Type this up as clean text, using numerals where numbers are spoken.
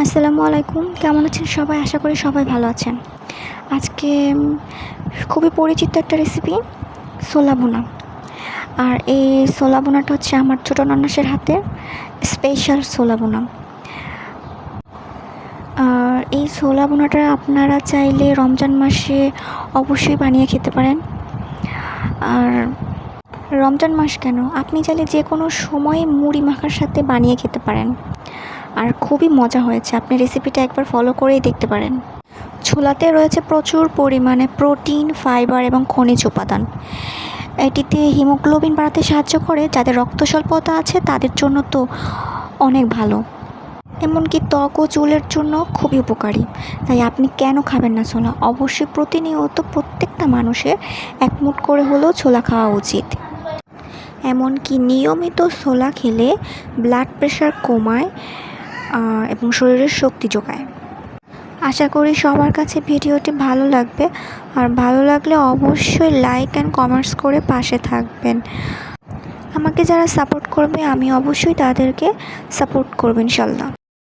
আসসালামু আলাইকুম। কেমন আছেন সবাই? আশা করি সবাই ভালো আছেন। আজকে খুবই পরিচিত একটা রেসিপি ছোলা ভুনা। আর এই ছোলা ভুনাটা হচ্ছে আমার ছোটো ননাসের হাতের স্পেশাল ছোলা ভুনা। আর এই ছোলা ভুনাটা আপনারা চাইলে রমজান মাসে অবশ্যই বানিয়ে খেতে পারেন। আর রমজান মাস কেন, আপনি চাইলে যে কোনো সময় মুড়ি মাখার সাথে বানিয়ে খেতে পারেন। আর খুবই মজা হয়েছে, আপনি রেসিপিটা একবার ফলো করেই দেখতে পারেন। ছোলাতে রয়েছে প্রচুর পরিমাণে প্রোটিন, ফাইবার এবং খনিজ উপাদান। এটিতে হিমোগ্লোবিন বাড়াতে সাহায্য করে, যাদের রক্ত স্বল্পতা আছে তাদের জন্য তো অনেক ভালো। এমনকি ত্বক ও চুলের জন্য খুবই উপকারী। তাই আপনি কেন খাবেন না ছোলা? অবশ্যই প্রতিনিয়ত প্রত্যেকটা মানুষের এক মুঠ করে হলেও ছোলা খাওয়া উচিত। এমনকি নিয়মিত ছোলা খেলে ব্লাড প্রেশার কমায় এবং শরীরের শক্তি যোগায়। আশা করি সবার কাছে ভিডিওটি ভালো লাগবে। আর ভালো লাগলে অবশ্যই লাইক অ্যান্ড কমেন্টস করে পাশে থাকবেন। আমাকে যারা সাপোর্ট করবে আমি অবশ্যই তাদেরকে সাপোর্ট করব ইনশাল্লাহ।